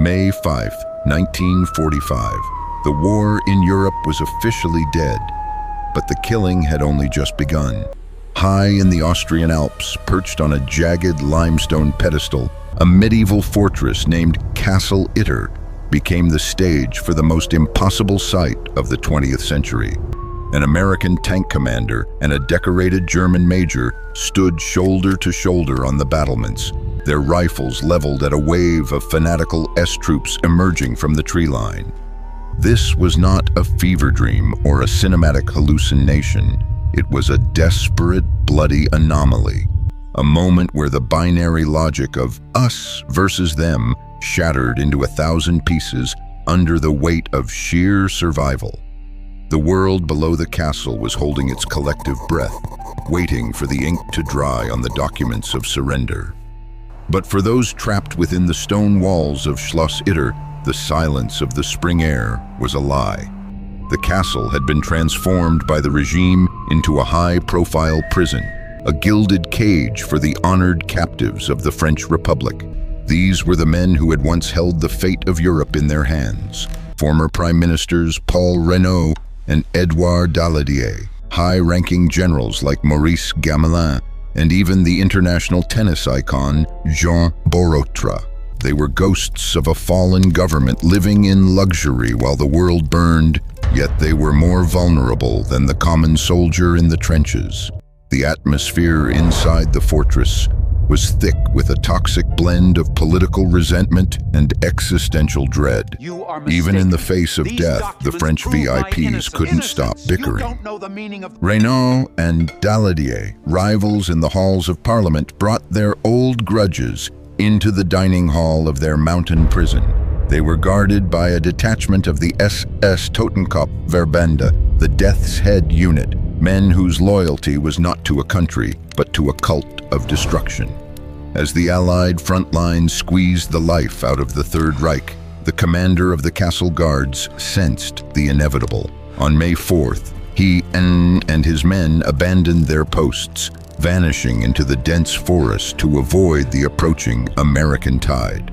May 5, 1945. The war in Europe was officially dead, but the killing had only just begun. High in the Austrian Alps, perched on a jagged limestone pedestal, a medieval fortress named Castle Itter became the stage for the most impossible sight of the 20th century. An American tank commander and a decorated German major stood shoulder to shoulder on the battlements, their rifles leveled at a wave of fanatical S-troops emerging from the tree line. This was not a fever dream or a cinematic hallucination. It was a desperate, bloody anomaly. A moment where the binary logic of us versus them shattered into 1,000 pieces under the weight of sheer survival. The world below the castle was holding its collective breath, waiting for the ink to dry on the documents of surrender. But for those trapped within the stone walls of Schloss Itter, the silence of the spring air was a lie. The castle had been transformed by the regime into a high-profile prison, a gilded cage for the honored captives of the French Republic. These were the men who had once held the fate of Europe in their hands. Former Prime Ministers Paul Reynaud and Édouard Daladier, high-ranking generals like Maurice Gamelin, and even the international tennis icon Jean Borotra. They were ghosts of a fallen government living in luxury while the world burned, yet they were more vulnerable than the common soldier in the trenches. The atmosphere inside the fortress was thick with a toxic blend of political resentment and existential dread. Even in the face of death, the French VIPs couldn't stop bickering. Reynaud and Daladier, rivals in the halls of Parliament, brought their old grudges into the dining hall of their mountain prison. They were guarded by a detachment of the SS Totenkopf Verbände, the Death's Head unit, men whose loyalty was not to a country, but to a cult of destruction. As the Allied front lines squeezed the life out of the Third Reich, the commander of the castle guards sensed the inevitable. On May 4th, he and his men abandoned their posts, vanishing into the dense forest to avoid the approaching American tide.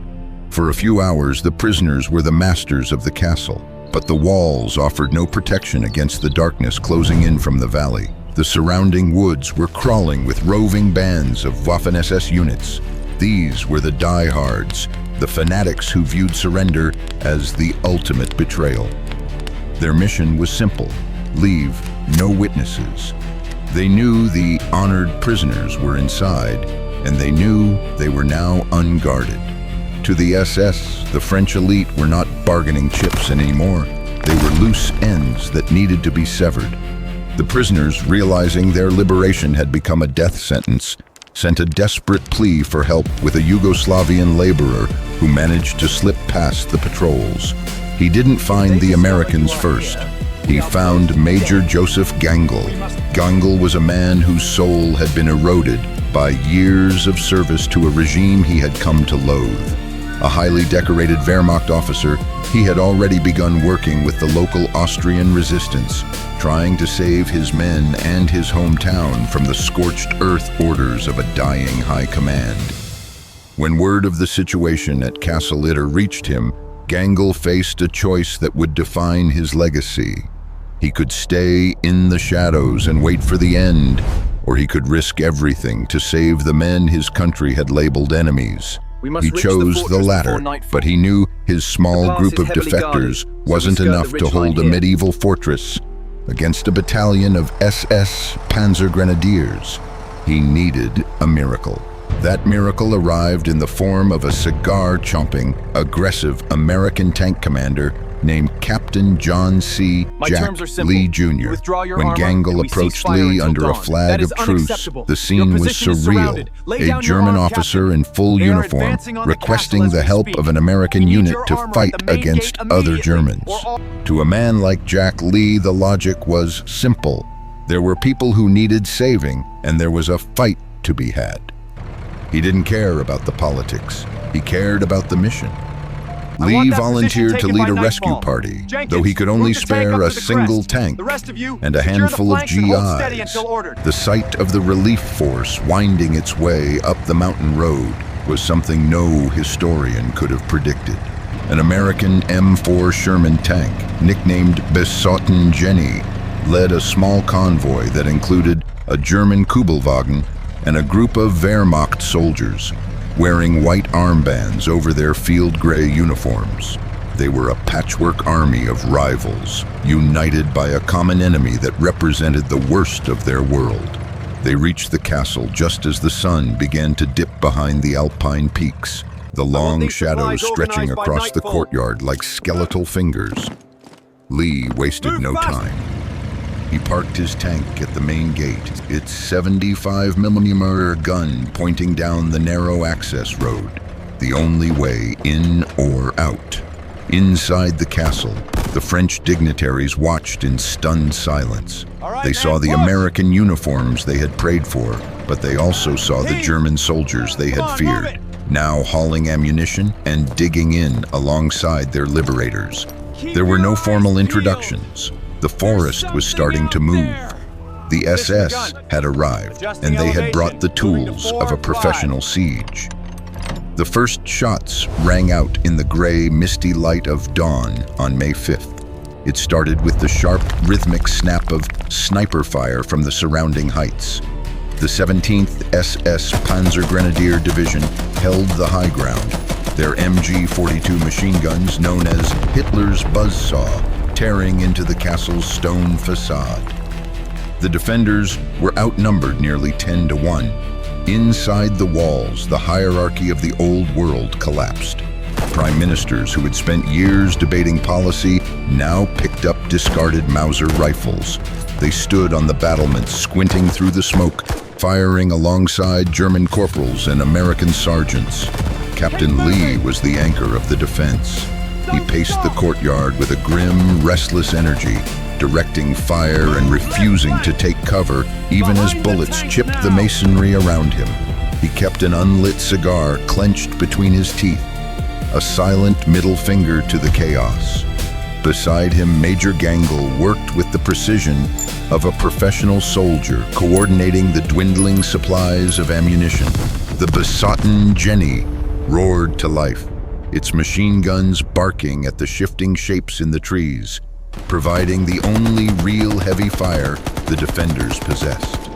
For a few hours, the prisoners were the masters of the castle, but the walls offered no protection against the darkness closing in from the valley. The surrounding woods were crawling with roving bands of Waffen-SS units. These were the diehards, the fanatics who viewed surrender as the ultimate betrayal. Their mission was simple: leave no witnesses. They knew the honored prisoners were inside, and they knew they were now unguarded. To the SS, the French elite were not bargaining chips anymore. They were loose ends that needed to be severed. The prisoners, realizing their liberation had become a death sentence, sent a desperate plea for help with a Yugoslavian laborer who managed to slip past the patrols. He didn't find the Americans first. He found Major Josef Gangl. Gangl was a man whose soul had been eroded by years of service to a regime he had come to loathe. A highly decorated Wehrmacht officer, he had already begun working with the local Austrian resistance, trying to save his men and his hometown from the scorched earth orders of a dying high command. When word of the situation at Castle Itter reached him, Gangl faced a choice that would define his legacy. He could stay in the shadows and wait for the end, or he could risk everything to save the men his country had labeled enemies. He chose the latter, but he knew his small group of defectors wasn't enough to hold a medieval fortress against a battalion of SS Panzer Grenadiers. He needed a miracle. That miracle arrived in the form of a cigar-chomping, aggressive American tank commander named Captain John C. Jack Lee Jr. When Gangl approached Lee under a flag of truce, the scene was surreal. A German officer in full uniform requesting the help of an American unit to fight against other Germans. To a man like Jack Lee, the logic was simple. There were people who needed saving, and there was a fight to be had. He didn't care about the politics. He cared about the mission. Lee volunteered to lead a rescue party, though he could only spare a single tank and a handful of GIs. The sight of the relief force winding its way up the mountain road was something no historian could have predicted. An American M4 Sherman tank, nicknamed Besotten Jenny, led a small convoy that included a German Kubelwagen and a group of Wehrmacht soldiers, wearing white armbands over their field gray uniforms. They were a patchwork army of rivals, united by a common enemy that represented the worst of their world. They reached the castle just as the sun began to dip behind the alpine peaks, the long shadows stretching across the courtyard like skeletal fingers. Lee wasted no time. He parked his tank at the main gate, its 75mm gun pointing down the narrow access road, the only way in or out. Inside the castle, the French dignitaries watched in stunned silence. They saw the American uniforms they had prayed for, but they also saw the German soldiers they had feared, now hauling ammunition and digging in alongside their liberators. There were no formal introductions. The forest was starting to move. The SS had arrived, and they had brought the tools of a professional siege. The first shots rang out in the gray, misty light of dawn on May 5th. It started with the sharp, rhythmic snap of sniper fire from the surrounding heights. The 17th SS Panzer Grenadier Division held the high ground, their MG-42 machine guns, known as Hitler's Buzzsaw, tearing into the castle's stone facade. The defenders were outnumbered nearly 10-1. Inside the walls, the hierarchy of the old world collapsed. Prime ministers who had spent years debating policy now picked up discarded Mauser rifles. They stood on the battlements, squinting through the smoke, firing alongside German corporals and American sergeants. Captain Lee was the anchor of the defense. He paced the courtyard with a grim, restless energy, directing fire and refusing to take cover even as bullets chipped the masonry around him. He kept an unlit cigar clenched between his teeth, a silent middle finger to the chaos. Beside him, Major Gangl worked with the precision of a professional soldier, coordinating the dwindling supplies of ammunition. The Besotten Jenny roared to life, its machine guns barking at the shifting shapes in the trees, providing the only real heavy fire the defenders possessed.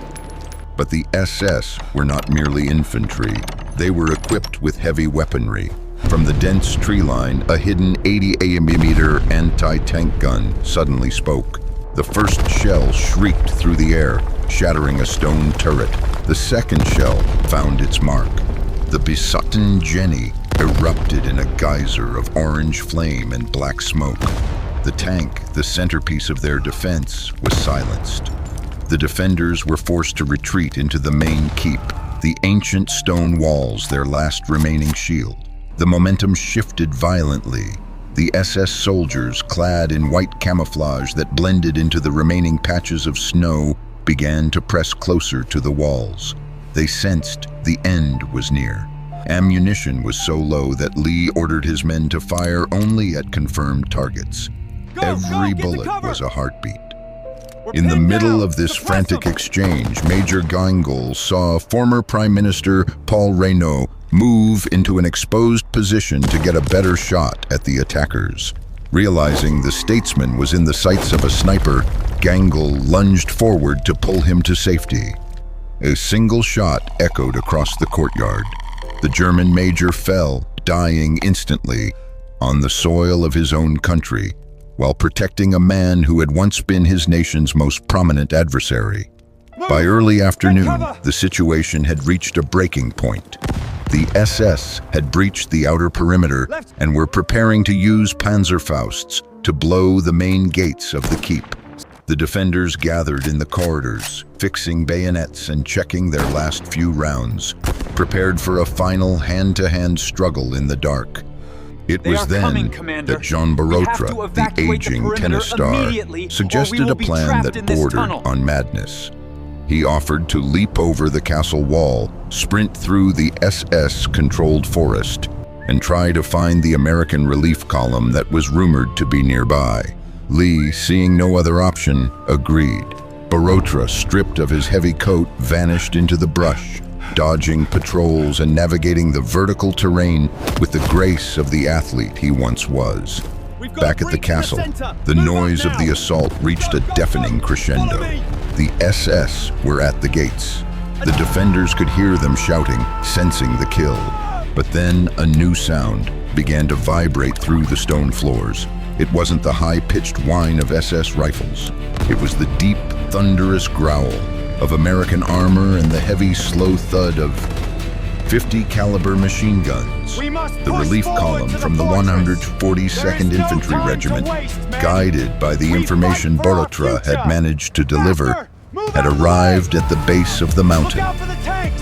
But the SS were not merely infantry. They were equipped with heavy weaponry. From the dense tree line, a hidden 80mm anti-tank gun suddenly spoke. The first shell shrieked through the air, shattering a stone turret. The second shell found its mark. The Besotten Jenny erupted in a geyser of orange flame and black smoke. The tank, the centerpiece of their defense, was silenced. The defenders were forced to retreat into the main keep, the ancient stone walls their last remaining shield. The momentum shifted violently. The SS soldiers, clad in white camouflage that blended into the remaining patches of snow, began to press closer to the walls. They sensed the end was near. Ammunition was so low that Lee ordered his men to fire only at confirmed targets. Every bullet was a heartbeat. In the middle of this frantic exchange, Major Gangl saw former Prime Minister Paul Reynaud move into an exposed position to get a better shot at the attackers. Realizing the statesman was in the sights of a sniper, Gangl lunged forward to pull him to safety. A single shot echoed across the courtyard. The German major fell, dying instantly, on the soil of his own country, while protecting a man who had once been his nation's most prominent adversary. By early afternoon, the situation had reached a breaking point. The SS had breached the outer perimeter and were preparing to use Panzerfausts to blow the main gates of the keep. The defenders gathered in the corridors, fixing bayonets and checking their last few rounds, prepared for a final hand-to-hand struggle in the dark. It was then that Jean Barotra, the aging tennis star, suggested a plan that bordered on madness. He offered to leap over the castle wall, sprint through the SS-controlled forest, and try to find the American relief column that was rumored to be nearby. Lee, seeing no other option, agreed. Barotra, stripped of his heavy coat, vanished into the brush. dodging patrols and navigating the vertical terrain with the grace of the athlete he once was. Back at the castle, the noise of the assault reached a deafening crescendo. The SS were at the gates. The defenders could hear them shouting, sensing the kill. But then a new sound began to vibrate through the stone floors. It wasn't the high-pitched whine of SS rifles. It was the deep, thunderous growl of American armor and the heavy, slow thud of 50 caliber machine guns. The relief column from the 142nd Infantry Regiment, guided by the information Borotra had managed to deliver, had arrived at the base of the mountain.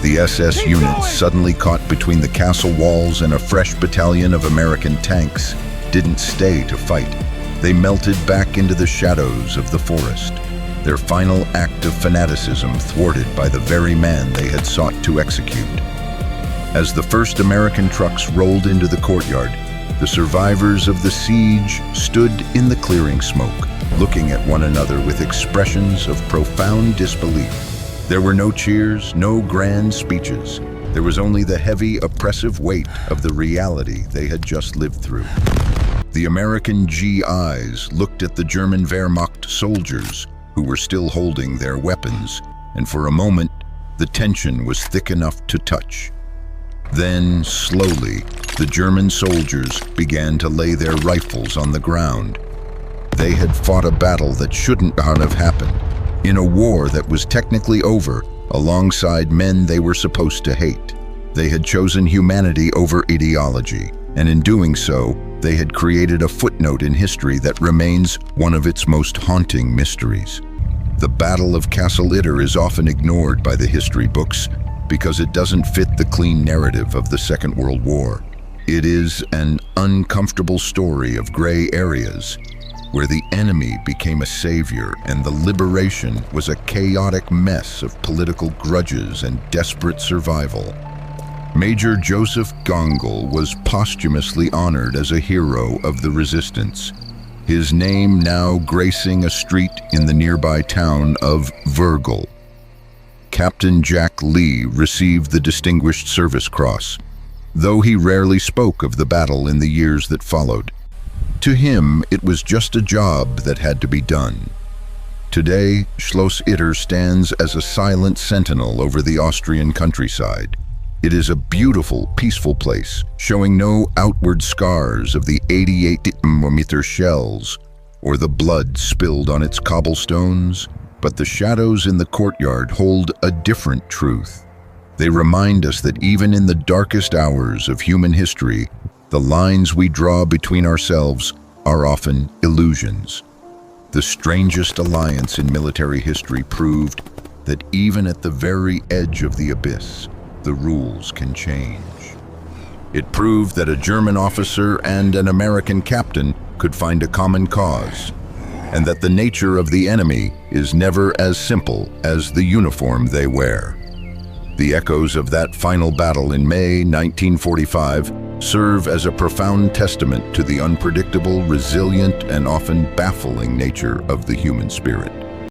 The SS units, suddenly caught between the castle walls and a fresh battalion of American tanks, didn't stay to fight. They melted back into the shadows of the forest, their final act of fanaticism thwarted by the very man they had sought to execute. As the first American trucks rolled into the courtyard, the survivors of the siege stood in the clearing smoke, looking at one another with expressions of profound disbelief. There were no cheers, no grand speeches. There was only the heavy, oppressive weight of the reality they had just lived through. The American GIs looked at the German Wehrmacht soldiers who were still holding their weapons, and for a moment, the tension was thick enough to touch. Then, slowly, the German soldiers began to lay their rifles on the ground. They had fought a battle that shouldn't have happened, in a war that was technically over, alongside men they were supposed to hate. They had chosen humanity over ideology, and in doing so, they had created a footnote in history that remains one of its most haunting mysteries. The Battle of Castle Itter is often ignored by the history books because it doesn't fit the clean narrative of the Second World War. It is an uncomfortable story of gray areas, where the enemy became a savior and the liberation was a chaotic mess of political grudges and desperate survival. Major Josef Gangl was posthumously honored as a hero of the resistance, his name now gracing a street in the nearby town of Wehrmacht. Captain Jack Lee received the Distinguished Service Cross, though he rarely spoke of the battle in the years that followed. To him, it was just a job that had to be done. Today, Schloss Itter stands as a silent sentinel over the Austrian countryside. It is a beautiful, peaceful place, showing no outward scars of the 88mm shells or the blood spilled on its cobblestones, but the shadows in the courtyard hold a different truth. They remind us that even in the darkest hours of human history, the lines we draw between ourselves are often illusions. The strangest alliance in military history proved that even at the very edge of the abyss, the rules can change. It proved that a German officer and an American captain could find a common cause, and that the nature of the enemy is never as simple as the uniform they wear. The echoes of that final battle in May 1945 serve as a profound testament to the unpredictable, resilient, and often baffling nature of the human spirit.